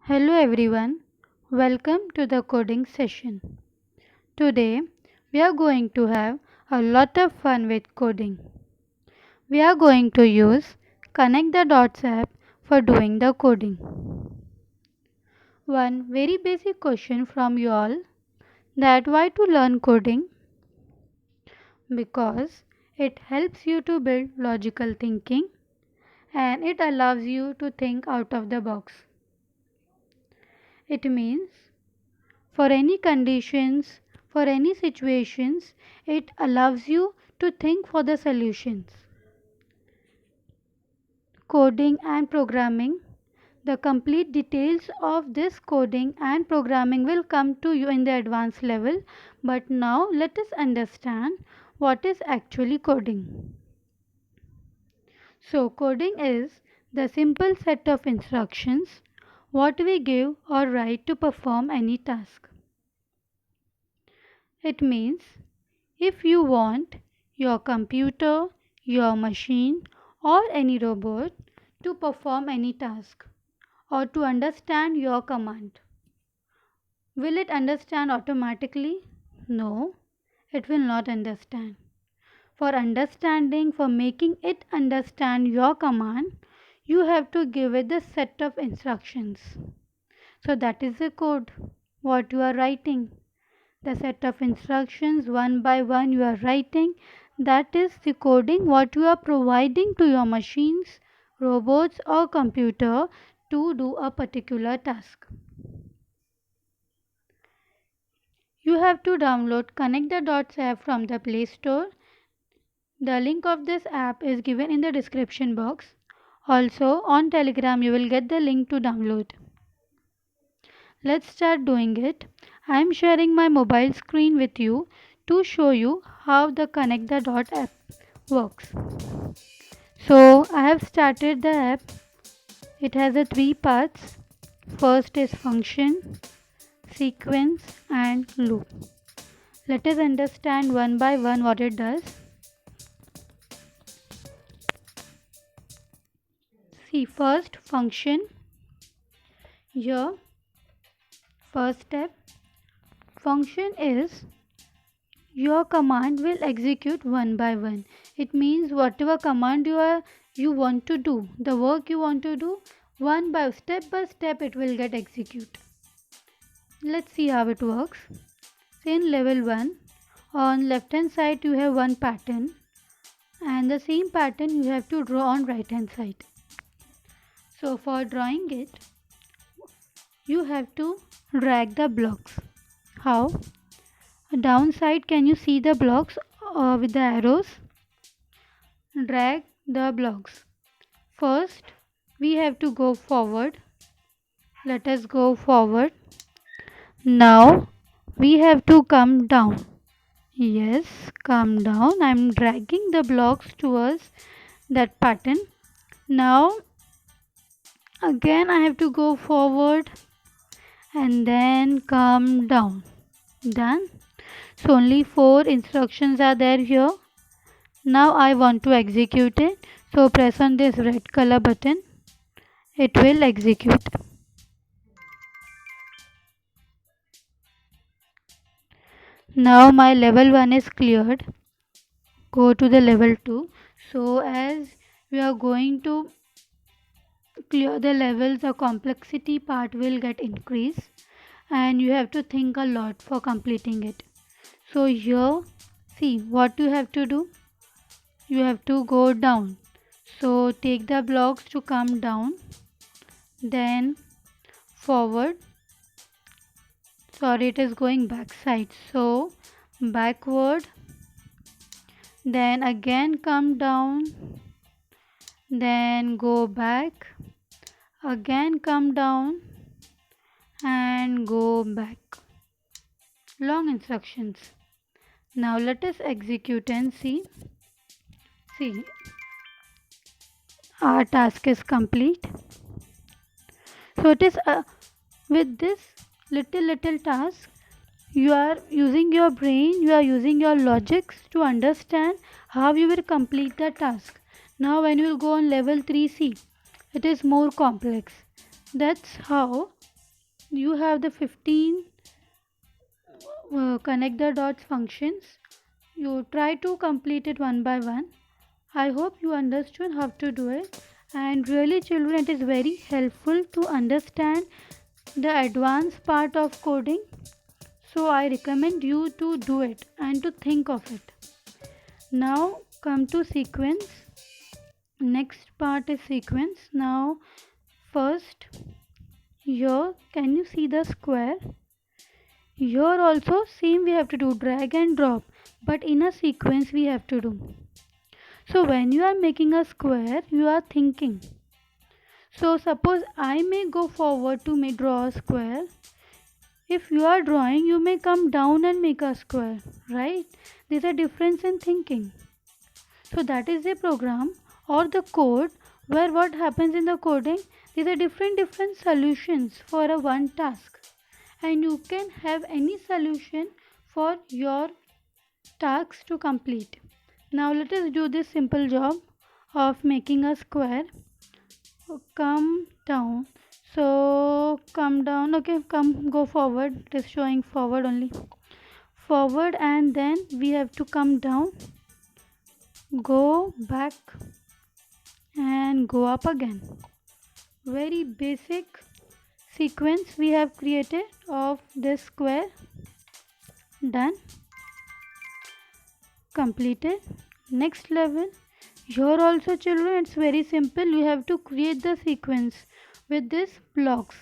Hello everyone, welcome to the coding session. Today we are going to have a lot of fun with coding. We are going to use Connect the Dots app for doing the coding. One very basic question from you all, that why to learn coding? Because it helps you to build logical thinking and it allows you to think out of the box. It means for any conditions, for any situations, it allows you to think for the solutions. Coding and programming. The complete details of this coding and programming will come to you in the advanced level, but now let us understand what is actually coding. So, coding is the simple set of instructions what we give or write to perform any task. It means if you want your computer, your machine, or any robot to perform any task or to understand your command, will it understand automatically? No, it will not understand. For understanding, for making it understand your command, you have to give it the set of instructions. So that is the code what you are writing. The set of instructions one by one you are writing, that is the coding what you are providing to your machines, robots or computer to do a particular task. You have to download Connect the Dots app from the Play Store. The link of this app is given in the description box. Also on Telegram you will get the link to download. Let's start doing it. I am sharing my mobile screen with you to show you how the Connect the Dot app works. So I have started the app. It has a three parts. First is function, sequence and loop. Let us understand one by one what it does. See, first function. Here first step, function is your command will execute one by one. It means whatever command you want to do, the work you want to do, one by step it will get executed. Let's see how it works. Say in level 1, on left hand side you have one pattern and the same pattern you have to draw on right hand side. So for drawing it, you have to drag the blocks. How? Downside, can you see the blocks with the arrows? Drag the blocks. First, we have to go forward. Let us go forward. Now, we have to come down. Yes, come down. I am dragging the blocks towards that pattern. Now, again I have to go forward and then come down. Done. So only 4 instructions are there here. Now I want to execute it. So press on this red color button. It will execute. Now my level 1 is cleared. Go to the level 2. So as we are going to clear the levels, the complexity part will get increased and you have to think a lot for completing it. So here, see what you have to do. You have to go down. So take the blocks to come down, then forward. Sorry, it is going backside. So backward, then again come down, then go back, again come down and go back. Long instructions. Now let us execute and see. See, our task is complete. So it is with this little task, you are using your brain, you are using your logics to understand how you will complete the task. Now when you will go on level 3C, it is more complex. That's how you have the 15 connect the dots functions. You try to complete it one by one. I hope you understood how to do it. And really, children, it is very helpful to understand the advanced part of coding. So I recommend you to do it and to think of it. Now come to sequence. Next part is sequence. Now first, here can you see the square? Here also same we have to do drag and drop, but in a sequence we have to do. So when you are making a square, you are thinking. So suppose I may go forward to draw a square. If you are drawing, you may come down and make a square, right? There's a difference in thinking. So that is the program or the code where what happens in the coding, there are different solutions for a one task, and you can have any solution for your tasks to complete. Now let us do this simple job of making a square. Come down. So come down. Okay, come go forward. It is showing forward only. Forward, and then we have to come down, go back, and go up again. Very basic sequence we have created of this square. Done. Completed. Next level. Here also, children, it's very simple. You have to create the sequence with these blocks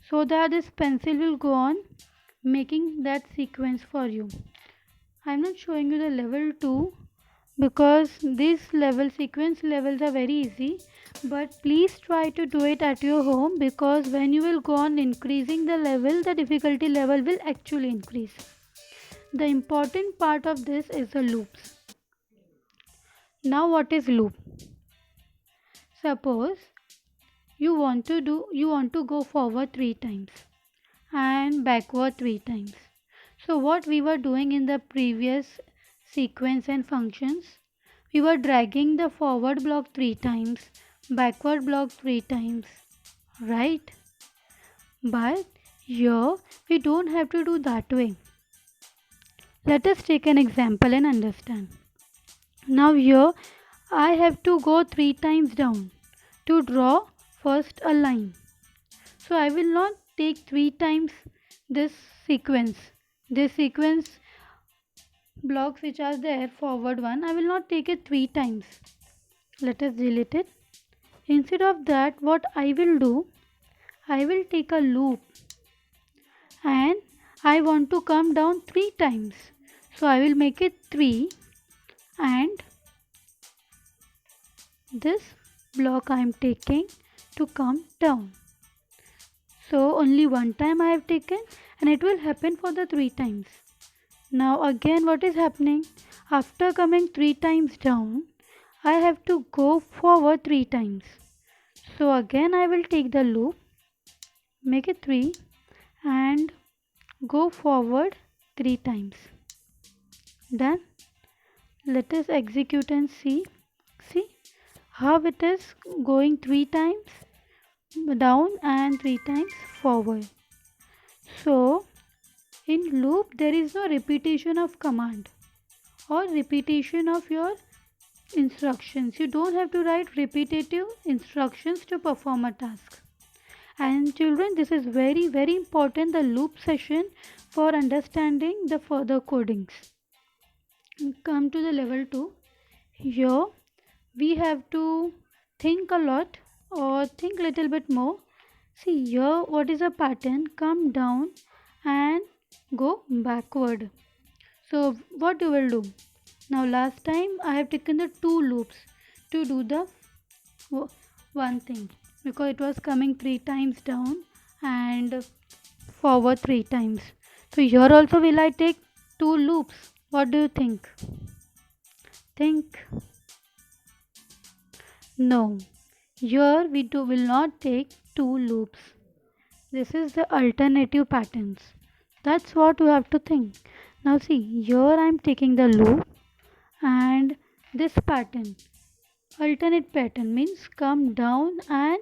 so that this pencil will go on making that sequence for you. I'm not showing you the level 2 because these sequence levels are very easy, but please try to do it at your home, because when you will go on increasing the level, the difficulty level will actually increase. The important part of this is the loops. Now what is loop? Suppose you want to go forward 3 times and backward 3 times. So what we were doing in the previous sequence and functions, we were dragging the forward block 3 times, backward block 3 times, right? But here we don't have to do that way. Let us take an example and understand. Now here I have to go 3 times down to draw first a line. So I will not take 3 times this sequence. This sequence blocks which are there, forward one, I will not take it 3 times. Let us delete it. Instead of that, what I will do, I will take a loop and I want to come down 3 times. So I will make it 3, and this block I am taking to come down. So only one time I have taken, and it will happen for the 3 times. Now again what is happening? After coming 3 times down, I have to go forward 3 times. So again I will take the loop, make it 3, and go forward 3 times. Done. Let us execute and see. See how it is going 3 times down and 3 times forward. So in loop there is no repetition of command or repetition of your instructions. You don't have to write repetitive instructions to perform a task. And children, this is very important, the loop session, for understanding the further codings. Come to the level 2. Here we have to think a lot or think little bit more. See here what is a pattern, come down and go backward. So what you will do? Now last time I have taken the 2 loops to do the one thing, because it was coming 3 times down and forward 3 times. So here also will I take 2 loops? What do you think? Think. No. Here we will not take 2 loops. This is the alternative patterns. That's what you have to think. Now see, here I am taking the loop and this pattern. Alternate pattern means come down and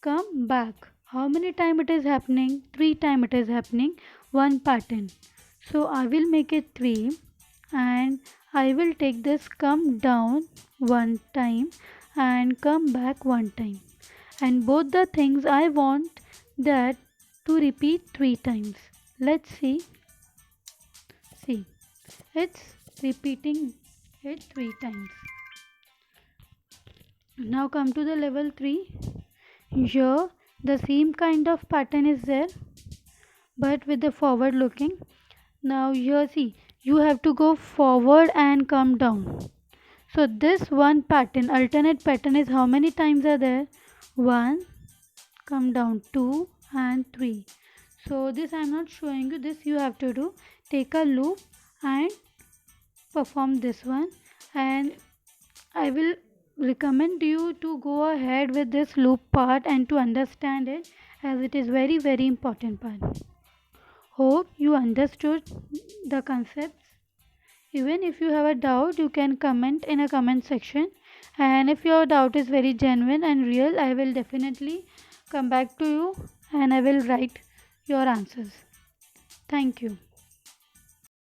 come back. how many time it is happening? 3 time it is happening, one pattern. So I will make it 3 and I will take this come down one time and come back one time, and both the things I want that to repeat 3 times. Let's see, it's repeating it 3 times. Now come to the level 3. Here the same kind of pattern is there but with the forward looking. Now here see, you have to go forward and come down. So this one pattern, alternate pattern, is how many times are there? 1, come down, 2 and 3. So this I am not showing you, this you have to do. Take a loop and perform this one, and I will recommend you to go ahead with this loop part and to understand it, as it is very important part. Hope you understood the concepts. Even if you have a doubt, you can comment in a comment section, and if your doubt is very genuine and real, I will definitely come back to you and I will write your answers. Thank you.